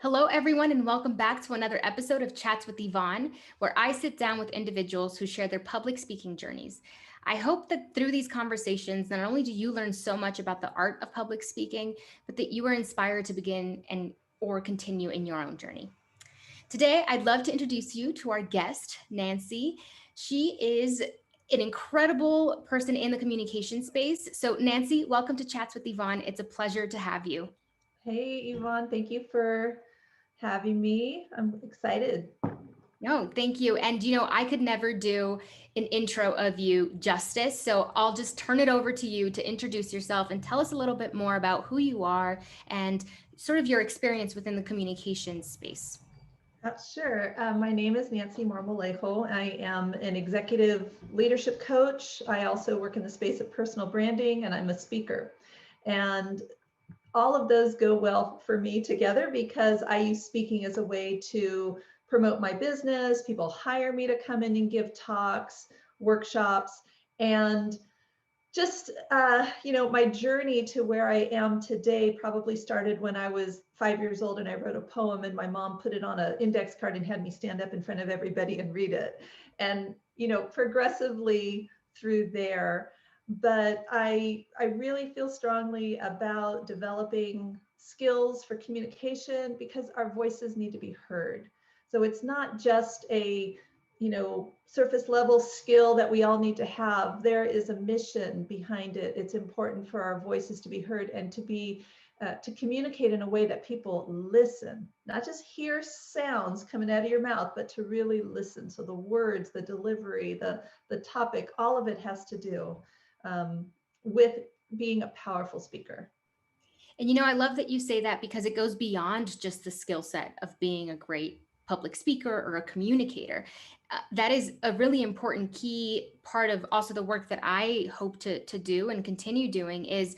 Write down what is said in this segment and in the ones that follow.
Hello, everyone, and welcome back to another episode of Chats with Yvonne, where I sit down with individuals who share their public speaking journeys. I hope that through these conversations, not only do you learn so much about the art of public speaking, but that you are inspired to begin and or continue in your own journey. Today, I'd love to introduce you to our guest, Nancy. She is an incredible person in the communication space. So, Nancy, welcome to Chats with Yvonne. It's a pleasure to have you. Hey, Yvonne, thank you for having me. I'm excited. No, thank you. And I could never do an intro of you justice. So I'll just turn it over to you to introduce yourself and tell us a little bit more about who you are and sort of your experience within the communications space. Sure. My name is Nancy Marmolejo. I am an executive leadership coach. I also work in the space of personal branding, and I'm a speaker. And all of those go well for me together because I use speaking as a way to promote my business. People hire me to come in and give talks, workshops, and just my journey to where I am today probably started when I was 5 years old and I wrote a poem and my mom put it on an index card and had me stand up in front of everybody and read it. And progressively through there. But I really feel strongly about developing skills for communication because our voices need to be heard. So it's not just a surface level skill that we all need to have. There is a mission behind it. It's important for our voices to be heard and to communicate in a way that people listen, not just hear sounds coming out of your mouth, but to really listen. So the words, the delivery, the topic, all of it has to do um, with being a powerful speaker. And I love that you say that because it goes beyond just the skill set of being a great public speaker or a communicator. That is a really important key part of also the work that I hope to do and continue doing is,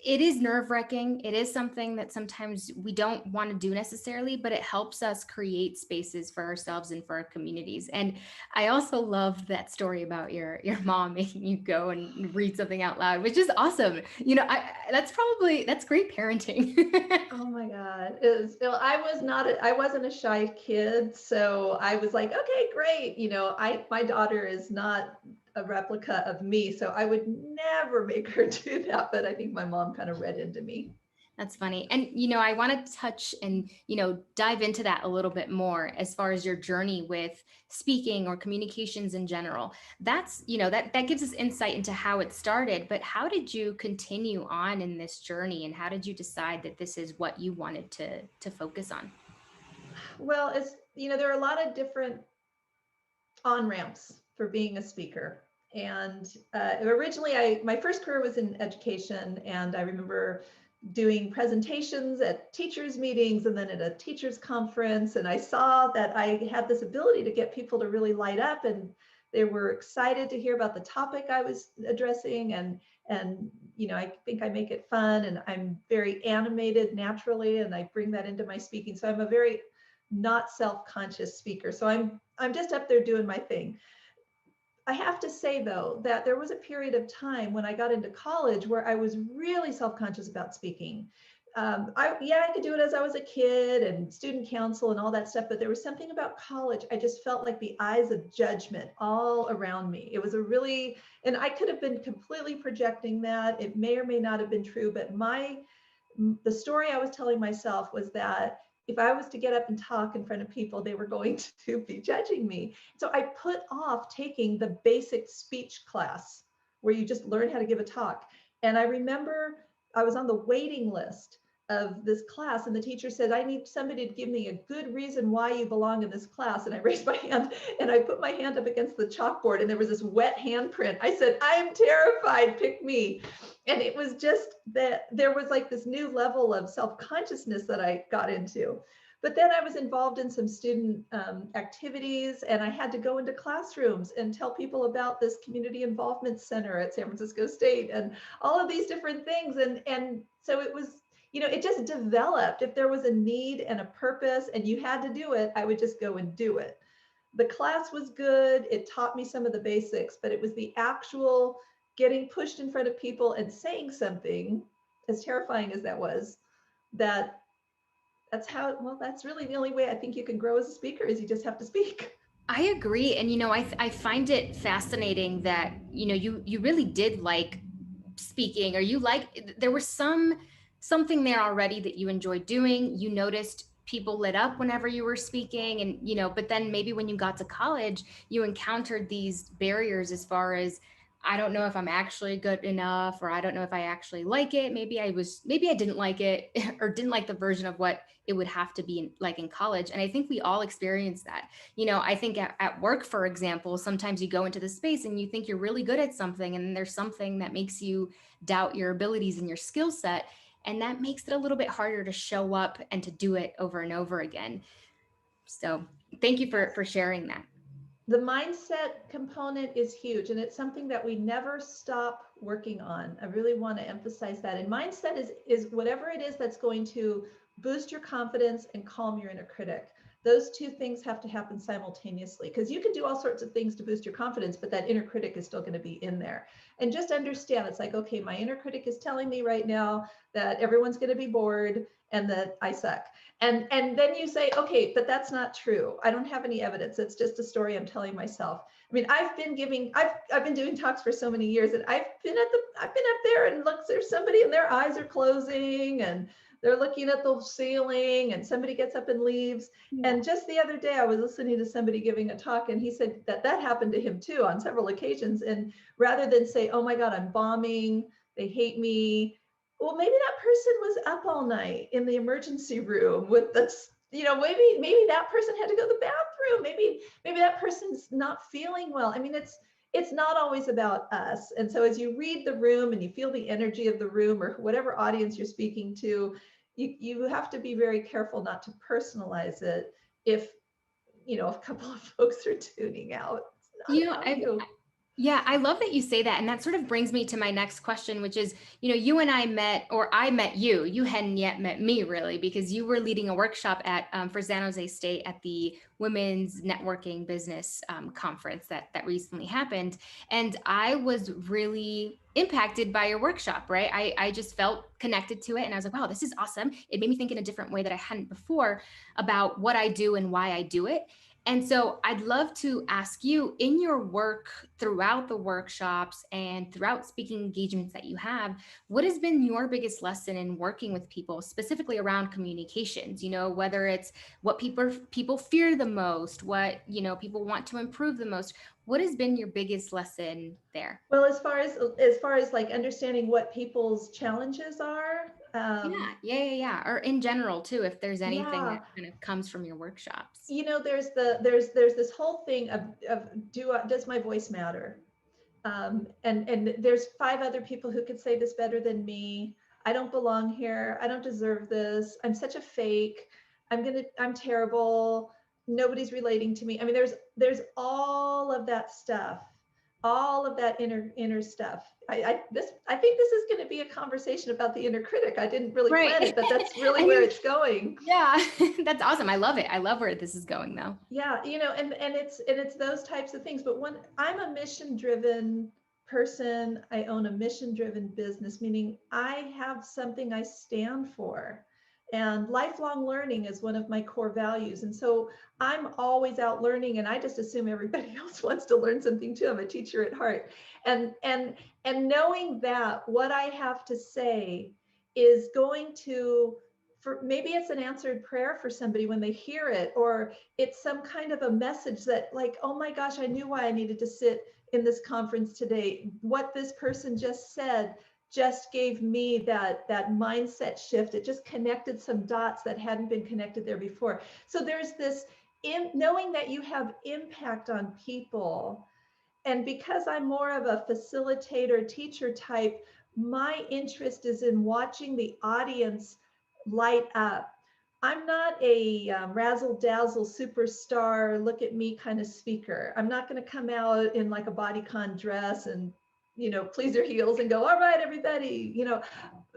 it is nerve-wracking. It is something that sometimes we don't want to do necessarily, but it helps us create spaces for ourselves and for our communities. And I also love that story about your mom making you go and read something out loud, which is awesome. That's great parenting. Oh my God. I wasn't a shy kid. So I was like, okay, great. My daughter is not a replica of me. So I would never make her do that. But I think my mom kind of read into me. That's funny. And, I want to touch and, dive into that a little bit more as far as your journey with speaking or communications in general. That's, that gives us insight into how it started, but how did you continue on in this journey and how did you decide that this is what you wanted to focus on? Well, there are a lot of different on ramps for being a speaker. And originally, my first career was in education, and I remember doing presentations at teachers' meetings and then at a teachers' conference. And I saw that I had this ability to get people to really light up, and they were excited to hear about the topic I was addressing. And I think I make it fun, and I'm very animated naturally, and I bring that into my speaking. So I'm a very not self-conscious speaker. So I'm just up there doing my thing. I have to say though, that there was a period of time when I got into college where I was really self-conscious about speaking. I could do it as I was a kid and student council and all that stuff, but there was something about college. I just felt like the eyes of judgment all around me. It was and I could have been completely projecting that. It may or may not have been true, but the story I was telling myself was that if I was to get up and talk in front of people, they were going to be judging me. So I put off taking the basic speech class where you just learn how to give a talk. And I remember I was on the waiting list of this class, and the teacher said, I need somebody to give me a good reason why you belong in this class. And I raised my hand and I put my hand up against the chalkboard, and there was this wet handprint. I said, I'm terrified, pick me. And it was just that there was like this new level of self-consciousness that I got into. But then I was involved in some student activities, and I had to go into classrooms and tell people about this community involvement center at San Francisco State and all of these different things. And so it was, it just developed. If there was a need and a purpose and you had to do it, I would just go and do it. The class was good. It taught me some of the basics, but it was the actual getting pushed in front of people and saying something, as terrifying as that was, that that's really the only way I think you can grow as a speaker, is you just have to speak. I agree. And, I find it fascinating that, you really did like speaking, or there was something there already that you enjoyed doing. You noticed people lit up whenever you were speaking, and, but then maybe when you got to college, you encountered these barriers as far as, I don't know if I'm actually good enough, or I don't know if I actually like it. Maybe I didn't like it or didn't like the version of what it would have to be like in college. And I think we all experience that. I think at work, for example, sometimes you go into the space and you think you're really good at something, and then there's something that makes you doubt your abilities and your skill set. And that makes it a little bit harder to show up and to do it over and over again. So thank you for sharing that. The mindset component is huge, and it's something that we never stop working on. I really want to emphasize that. And mindset is whatever it is that's going to boost your confidence and calm your inner critic. Those two things have to happen simultaneously, because you can do all sorts of things to boost your confidence, but that inner critic is still going to be in there. And just understand, it's like, okay, my inner critic is telling me right now that everyone's going to be bored and that I suck. And then you say, okay, but that's not true. I don't have any evidence. It's just a story I'm telling myself. I mean, I've been doing talks for so many years, and I've been up there, and look, there's somebody and their eyes are closing and they're looking at the ceiling, and somebody gets up and leaves. Yeah. And just the other day, I was listening to somebody giving a talk, and he said that happened to him too on several occasions. And rather than say, oh my God, I'm bombing, they hate me, well, maybe that person was up all night in the emergency room with the, maybe that person had to go to the bathroom. Maybe that person's not feeling well. I mean, it's not always about us. And so as you read the room and you feel the energy of the room, or whatever audience you're speaking to, you have to be very careful not to personalize it if, a couple of folks are tuning out. It's not about you. Yeah, I love that you say that. And that sort of brings me to my next question, which is, you and I met, or I met you. You hadn't yet met me, really, because you were leading a workshop for San Jose State at the Women's Networking Business Conference that recently happened. And I was really impacted by your workshop, right? I just felt connected to it. And I was like, wow, this is awesome. It made me think in a different way that I hadn't before about what I do and why I do it. And so I'd love to ask you, in your work throughout the workshops and throughout speaking engagements that you have, what has been your biggest lesson in working with people, specifically around communications? Whether it's what people fear the most, what, people want to improve the most. What has been your biggest lesson there? Well, as far as like understanding what people's challenges are. Yeah. Or in general too, if there's anything Yeah. that kind of comes from your workshops. There's this whole thing of does my voice matter? And there's 5 other people who could say this better than me. I don't belong here. I don't deserve this. I'm such a fake. I'm terrible. Nobody's relating to me. I mean, there's all of that stuff, all of that inner stuff. I think this is going to be a conversation about the inner critic. I didn't really plan it, but that's really where it's going. Yeah, that's awesome. I love it. I love where this is going, though. Yeah, and it's those types of things. But when I'm a mission-driven person, I own a mission-driven business, meaning I have something I stand for. And lifelong learning is one of my core values. And so I'm always out learning, and I just assume everybody else wants to learn something too. I'm a teacher at heart. And knowing that what I have to say is going to, for maybe it's an answered prayer for somebody when they hear it, or it's some kind of a message that, like, oh my gosh, I knew why I needed to sit in this conference today. What this person just said just gave me that mindset shift. It just connected some dots that hadn't been connected there before. So there's this knowing that you have impact on people. And because I'm more of a facilitator teacher type, my interest is in watching the audience light up. I'm not a razzle dazzle superstar, look at me kind of speaker. I'm not going to come out in like a bodycon dress and, pleaser heels and go, all right, everybody,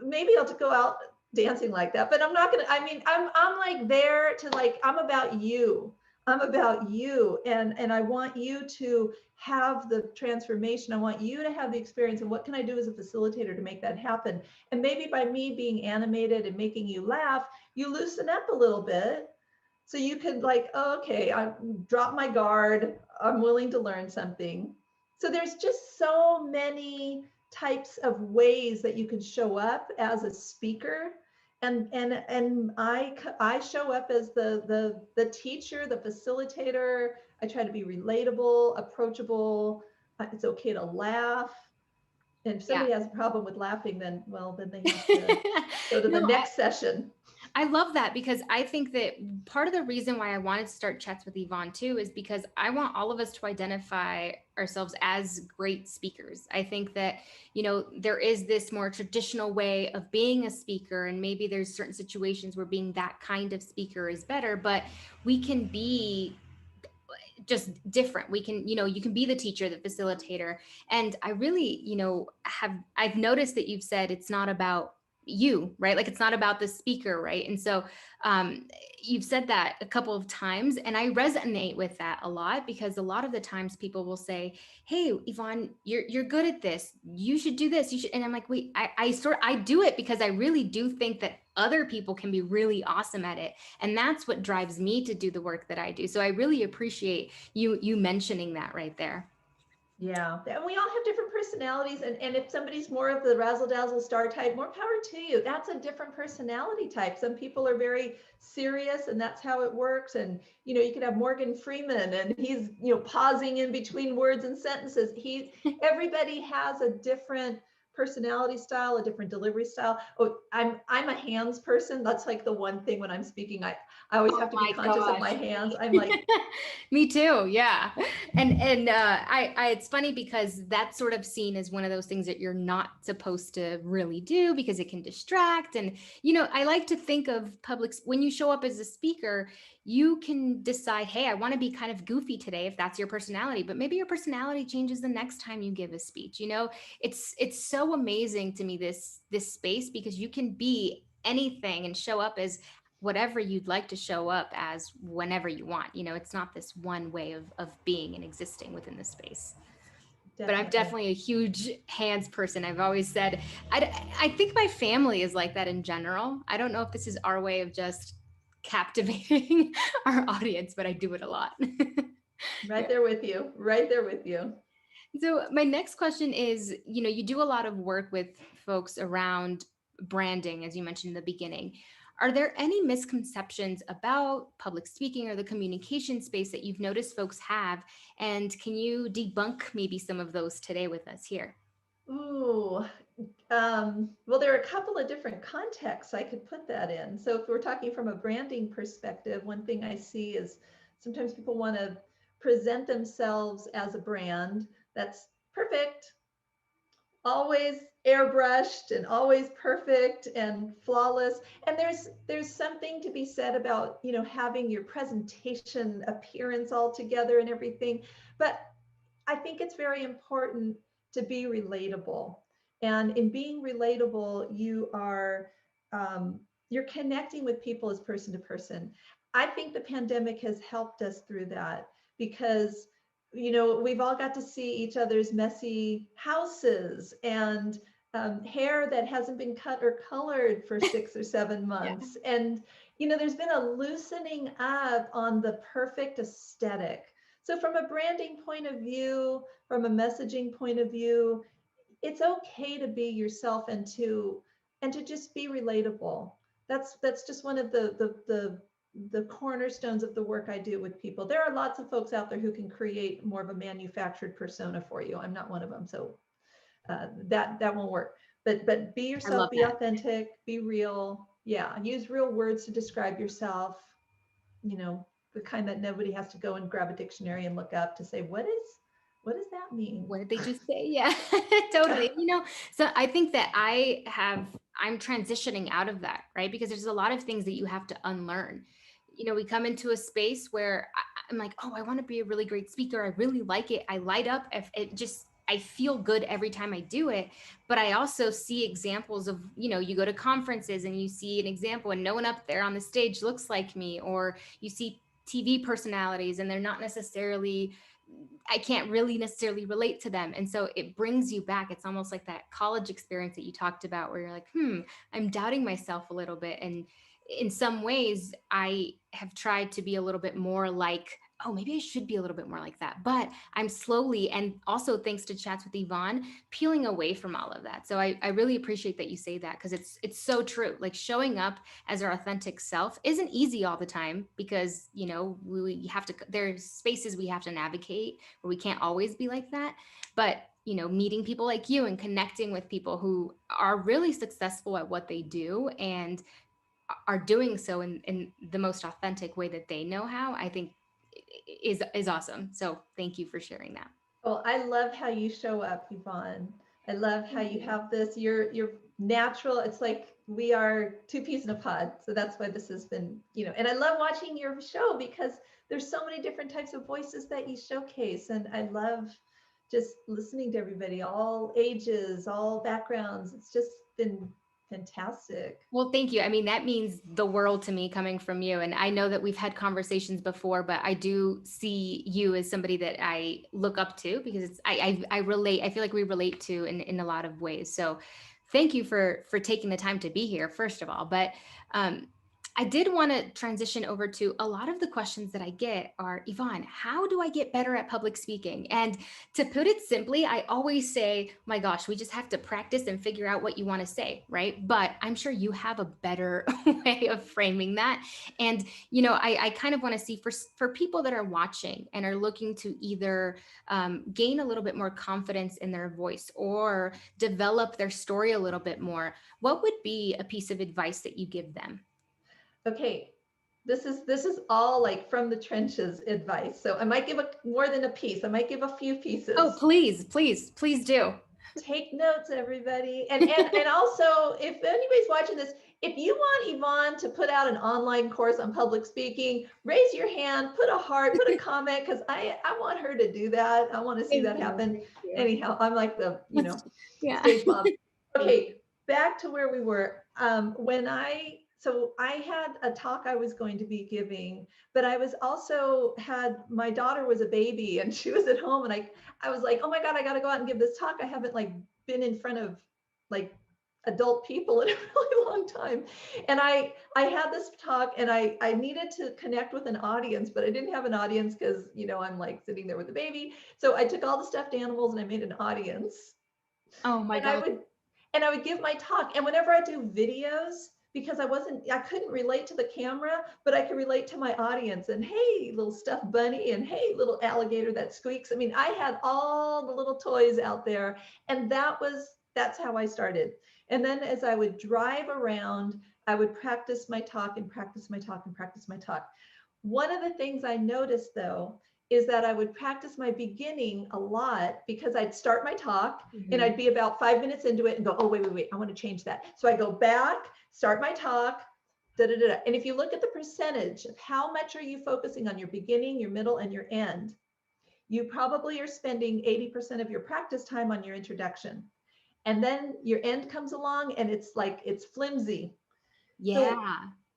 maybe I'll go out dancing like that, but I'm not going to, I'm like there to, like, I'm about you. I'm about you. And I want you to have the transformation. I want you to have the experience. And what can I do as a facilitator to make that happen? And maybe by me being animated and making you laugh, you loosen up a little bit. So you could like, oh, okay, I drop my guard. I'm willing to learn something. So there's just so many types of ways that you can show up as a speaker. And I show up as the teacher, the facilitator. I try to be relatable, approachable. It's okay to laugh. And if Yeah. somebody has a problem with laughing, then well, then they have to go to the No, next session. I love that, because I think that part of the reason why I wanted to start Chats with Yvonne too is because I want all of us to identify ourselves as great speakers. I think that, there is this more traditional way of being a speaker, and maybe there's certain situations where being that kind of speaker is better, but we can be just different. We can, you can be the teacher, the facilitator. And I really, I've noticed that you've said it's not about you, right? Like, it's not about the speaker, right? And so you've said that a couple of times, and I resonate with that a lot, because a lot of the times people will say, hey, Yvonne, you're good at this, you should do this, you should. And I'm like, wait, I do it because I really do think that other people can be really awesome at it, and that's what drives me to do the work that I do. So I really appreciate you mentioning that right there. Yeah, and we all have different personalities, and if somebody's more of the razzle dazzle star type, more power to you. That's a different personality type. Some people are very serious, and that's how it works. And you could have Morgan Freeman, and he's pausing in between words and sentences. Everybody has a different personality style, a different delivery style. Oh, I'm a hands person. That's like the one thing when I'm speaking, I always have to be My conscious of my gosh. hands. I'm like, Me too. Yeah. And it's funny because that's sort of seen as one of those things that you're not supposed to really do because it can distract. And, I like to think of when you show up as a speaker, you can decide, hey, I want to be kind of goofy today, if that's your personality, but maybe your personality changes the next time you give a speech. It's so amazing to me, this space, because you can be anything and show up as whatever you'd like to show up as whenever you want. It's not this one way of being and existing within the space. But I'm definitely a huge hands person. I've always said, I think my family is like that in general. I don't know if this is our way of just captivating our audience, but I do it a lot. right there with you, right there with you. So my next question is, you do a lot of work with folks around branding, as you mentioned in the beginning. Are there any misconceptions about public speaking or the communication space that you've noticed folks have? And can you debunk maybe some of those today with us here? Ooh, well, there are a couple of different contexts I could put that in. So if we're talking from a branding perspective, one thing I see is sometimes people want to present themselves as a brand that's perfect, always airbrushed and always perfect and flawless. And there's something to be said about having your presentation appearance all together and everything. But I think it's very important to be relatable. And in being relatable, you're connecting with people as person to person. I think the pandemic has helped us through that because we've all got to see each other's messy houses and hair that hasn't been cut or colored for 6 or 7 months. Yeah. And there's been a loosening up on the perfect aesthetic. So from a branding point of view, from a messaging point of view, it's okay to be yourself and to just be relatable. That's just one of the cornerstones of the work I do with people. There are lots of folks out there who can create more of a manufactured persona for you. I'm not one of them, so that won't work. But be yourself, be authentic, be real. Yeah, use real words to describe yourself. The kind that nobody has to go and grab a dictionary and look up to say, what does that mean? What did they just say? Yeah, totally. So I think that I'm transitioning out of that, right? Because there's a lot of things that you have to unlearn. We come into a space where I'm like, oh, I want to be a really great speaker. I really like it. I light up. I feel good every time I do it. But I also see examples of, you go to conferences and you see an example and no one up there on the stage looks like me, or you see TV personalities, and they're not necessarily, I can't really necessarily relate to them. And so it brings you back. It's almost like that college experience that you talked about, where you're like, I'm doubting myself a little bit. And in some ways, I have tried to be a little bit more like, oh, maybe I should be a little bit more like that. But I'm slowly, and also thanks to Chats with Yvonne, peeling away from all of that. So I really appreciate that you say that, because it's so true. Like, showing up as our authentic self isn't easy all the time, because, you know, we have to, there's spaces we have to navigate where we can't always be like that. But, you know, meeting people like you and connecting with people who are really successful at what they do and are doing so in the most authentic way that they know how, I think is awesome. So thank you for sharing that. Well, I love how you show up, Yvonne. I love how you have this, you're natural. It's like we are two peas in a pod. So that's why this has been, you know, and I love watching your show because there's so many different types of voices that you showcase. And I love just listening to everybody, all ages, all backgrounds. It's just been fantastic. Well, thank you. I mean, that means the world to me, coming from you. And I know that we've had conversations before, but I do see you as somebody that I look up to, because it's, I relate. I feel like we relate to in a lot of ways. So thank you for taking the time to be here, first of all. But I did want to transition over to a lot of the questions that I get are, Yvonne, how do I get better at public speaking? And to put it simply, I always say, my gosh, we just have to practice and figure out what you want to say, right? But I'm sure you have a better way of framing that. And, you know, I kind of want to see for people that are watching and are looking to either gain a little bit more confidence in their voice or develop their story a little bit more, what would be a piece of advice that you give them? Okay, this is all like from the trenches advice. So I might give more than a piece. I might give a few Oh, pieces. please, please, please do. Take notes, everybody. And also, if anybody's watching this, if you want Yvonne to put out an online course on public speaking, raise your hand, put a heart, put a comment, because I want her to do that. I want to see Thank that you. happen. Thank you. Anyhow, I'm like the, you know, Yeah. stage mom. Okay, back to where we were. So I had a talk I was going to be giving, but I was also my daughter was a baby and she was at home, and I was like, oh my God, I got to go out and give this talk. I haven't like been in front of like adult people in a really long time. And I had this talk, and I needed to connect with an audience, but I didn't have an audience because, you know, I'm like sitting there with the baby. So I took all the stuffed animals and I made an audience. Oh my And God. I would give my talk. And whenever I do videos, because I couldn't relate to the camera, but I could relate to my audience. And hey, little stuffed bunny, and hey, little alligator that squeaks. I mean, I had all the little toys out there, and that's how I started. And then as I would drive around, I would practice my talk and practice my talk and practice my talk. One of the things I noticed though is that I would practice my beginning a lot, because I'd start my talk and I'd be about 5 minutes into it and go, oh, wait, I want to change that. So I go back, start my talk, da, da, da, da. And if you look at the percentage of how much are you focusing on your beginning, your middle, and your end, you probably are spending 80% of your practice time on your introduction. And then your end comes along and it's like, it's flimsy. So Yeah.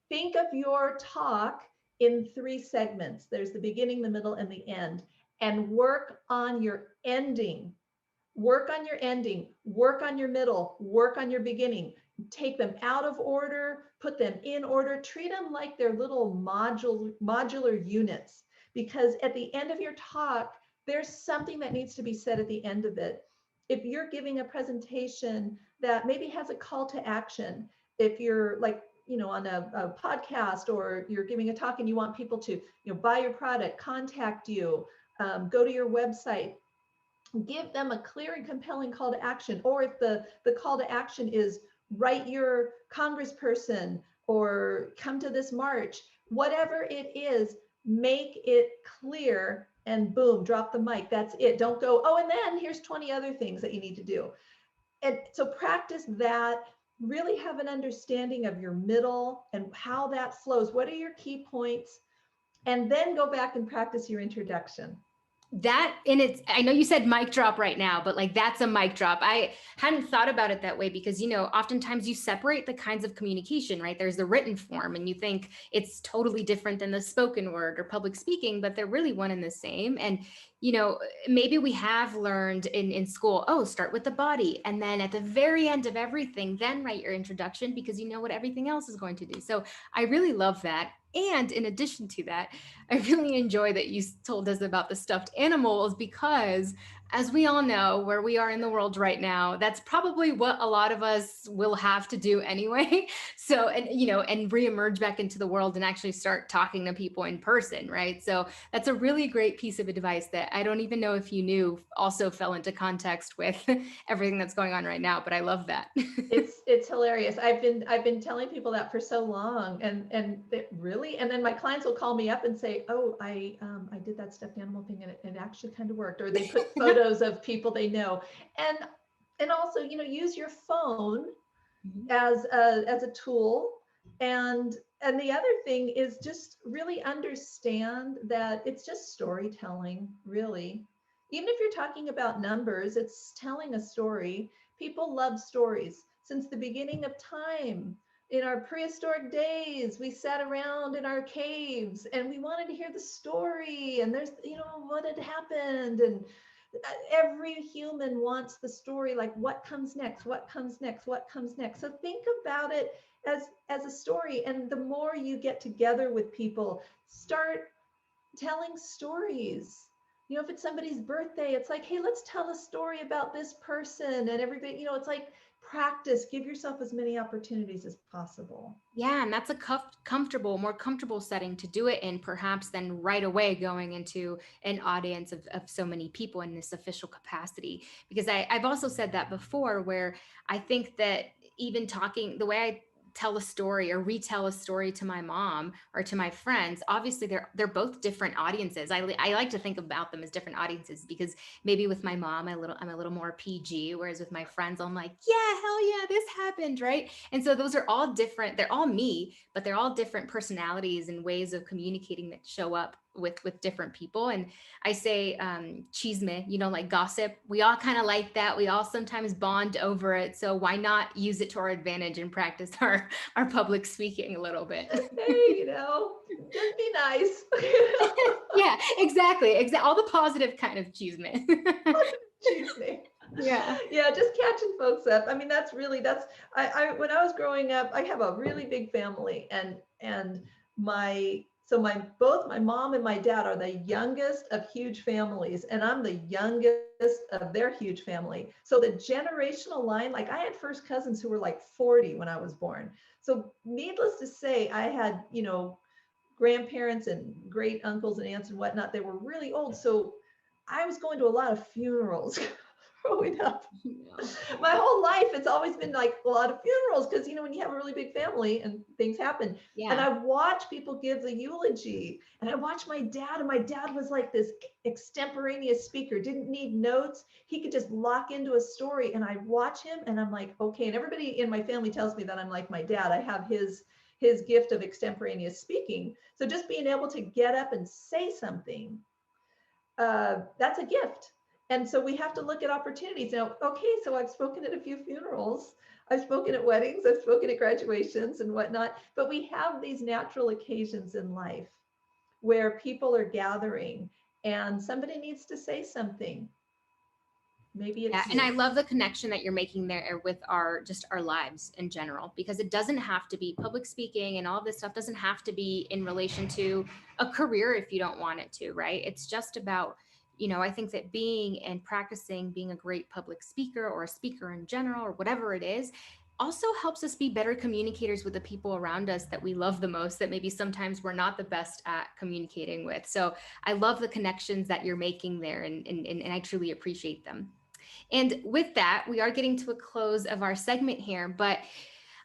think of your talk in 3 segments. There's the beginning, the middle, and the end. And work on your ending. Work on your ending. Work on your middle. Work on your beginning. Take them out of order. Put them in order. Treat them like they're little modular units. Because at the end of your talk, there's something that needs to be said at the end of it. If you're giving a presentation that maybe has a call to action, if you're like, you know, on a podcast, or you're giving a talk and you want people to, you know, buy your product, contact you, go to your website, give them a clear and compelling call to action. Or if the call to action is write your congressperson or come to this march, whatever it is, make it clear, and boom, drop the mic. That's it. Don't go, oh, and then here's 20 other things that you need to do. And so practice that. Really have an understanding of your middle and how that flows. What are your key points? And then go back and practice your introduction. That in its, I know you said mic drop right now, but like that's a mic drop. I hadn't thought about it that way because, oftentimes you separate the kinds of communication, right? There's the written form and you think it's totally different than the spoken word or public speaking, but they're really one and the same. And, maybe we have learned in school, oh, start with the body. And then at the very end of everything, then write your introduction because you know what everything else is going to do. So I really love that. And in addition to that, I really enjoy that you told us about the stuffed animals because, as we all know, where we are in the world right now, that's probably what a lot of us will have to do anyway. So, and reemerge back into the world and actually start talking to people in person, right? So that's a really great piece of advice that I don't even know if you knew also fell into context with everything that's going on right now, but I love that. It's hilarious. I've been telling people that for so long, and really, and then my clients will call me up and say, "Oh, I did that stuffed animal thing, and it actually kind of worked." Or they put photos of people they know, and also, use your phone as a tool, and the other thing is just really understand that it's just storytelling, really. Even if you're talking about numbers, it's telling a story. People love stories. Since the beginning of time, in our prehistoric days, we sat around in our caves and we wanted to hear the story, and there's, what had happened, and every human wants the story, like what comes next, what comes next, what comes next. So think about it as a story, and the more you get together with people, start telling stories. If it's somebody's birthday, it's like, hey, let's tell a story about this person, and everybody, it's like practice. Give yourself as many opportunities as possible. Yeah, and that's a more comfortable setting to do it in, perhaps than right away going into an audience of so many people in this official capacity. Because I've also said that before, where I think that even talking the way I tell a story or retell a story to my mom or to my friends, obviously they're both different audiences. I like to think about them as different audiences because maybe with my mom I'm a little more PG, whereas with my friends I'm like, yeah, hell yeah, this happened, right? And so those are all different. They're all me, but they're all different personalities and ways of communicating that show up with different people. And I say chisme, like gossip. We all kind of like that. We all sometimes bond over it. So why not use it to our advantage and practice our public speaking a little bit? Hey, just be nice. Yeah, exactly. All the positive kind of chisme. Chisme. Yeah. Yeah, just catching folks up. I mean, I when I was growing up, I have a really big family, and both my mom and my dad are the youngest of huge families, and I'm the youngest of their huge family. So the generational line, like I had first cousins who were like 40 when I was born. So needless to say, I had, grandparents and great uncles and aunts and whatnot. They were really old. So I was going to a lot of funerals growing up. My whole life, it's always been like a lot of funerals because, when you have a really big family and things happen. And Yeah. I watch people give the eulogy, and I watch my dad, and my dad was like this extemporaneous speaker, didn't need notes. He could just lock into a story. And I watch him and I'm like, okay. And everybody in my family tells me that I'm like my dad. I have his gift of extemporaneous speaking. So just being able to get up and say something, that's a gift. And so we have to look at opportunities. Now, okay, so I've spoken at a few funerals, I've spoken at weddings, I've spoken at graduations and whatnot, but we have these natural occasions in life where people are gathering and somebody needs to say something. Maybe Yeah, it's and I you. love the connection that you're making there with our lives in general, because it doesn't have to be public speaking, and all this stuff doesn't have to be in relation to a career if you don't want it to, right? It's just about, I think that being and practicing being a great public speaker or a speaker in general or whatever it is also helps us be better communicators with the people around us that we love the most, that maybe sometimes we're not the best at communicating with. So I love the connections that you're making there, and I truly appreciate them. And with that, we are getting to a close of our segment here, but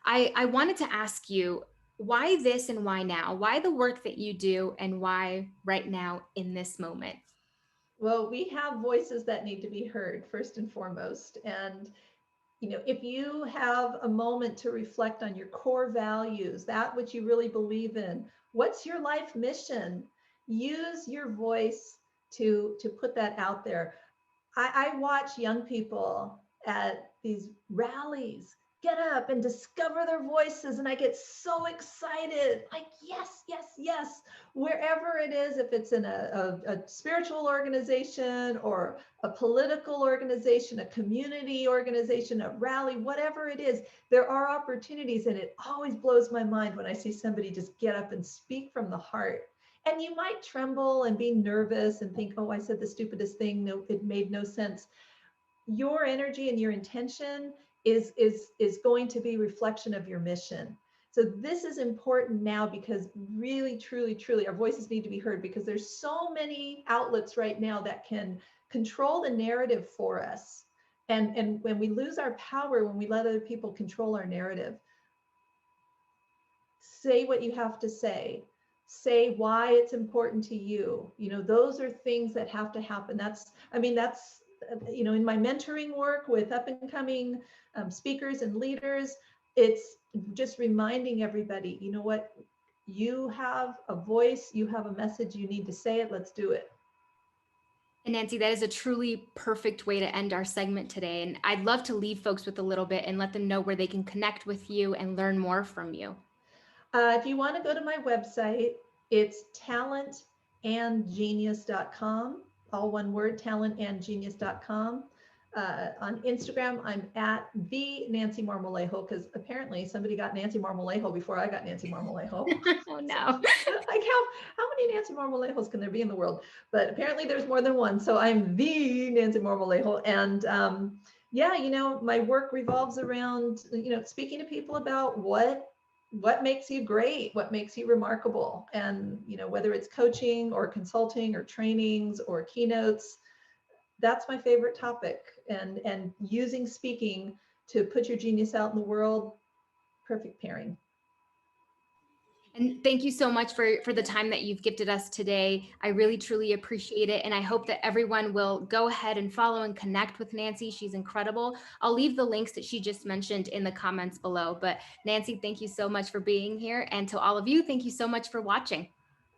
I wanted to ask you, why this and why now? Why the work that you do, and why right now in this moment? Well, we have voices that need to be heard first and foremost. And if you have a moment to reflect on your core values, that which you really believe in, what's your life mission? Use your voice to put that out there. I watch young people at these rallies get up and discover their voices, and I get so excited. Like, yes, yes, yes. Wherever it is, if it's in a spiritual organization or a political organization, a community organization, a rally, whatever it is, there are opportunities. And it always blows my mind when I see somebody just get up and speak from the heart. And you might tremble and be nervous and think, oh, I said the stupidest thing. No, it made no sense. Your energy and your intention is going to be reflection of your mission. So this is important now, because really, truly, truly, our voices need to be heard, because there's so many outlets right now that can control the narrative for us. And when we lose our power, when we let other people control our narrative, say what you have to say why it's important to you. Those are things that have to happen. That's in my mentoring work with up and coming speakers and leaders, it's just reminding everybody, you know what, you have a voice, you have a message, you need to say it, let's do it. And Nancy, that is a truly perfect way to end our segment today. And I'd love to leave folks with a little bit and let them know where they can connect with you and learn more from you. If you want to go to my website, it's talentandgenius.com, all one word, talentandgenius.com. On Instagram, I'm at the Nancy Marmolejo, because apparently somebody got Nancy Marmolejo before I got Nancy Marmolejo. Oh no. Like how many Nancy Marmolejos can there be in the world? But apparently there's more than one. So I'm the Nancy Marmolejo. And my work revolves around, speaking to people about what makes you great, what makes you remarkable. And, whether it's coaching or consulting or trainings or keynotes, that's my favorite topic. And using speaking to put your genius out in the world, perfect pairing. And thank you so much for the time that you've gifted us today. I really, truly appreciate it. And I hope that everyone will go ahead and follow and connect with Nancy. She's incredible. I'll leave the links that she just mentioned in the comments below. But Nancy, thank you so much for being here. And to all of you, thank you so much for watching.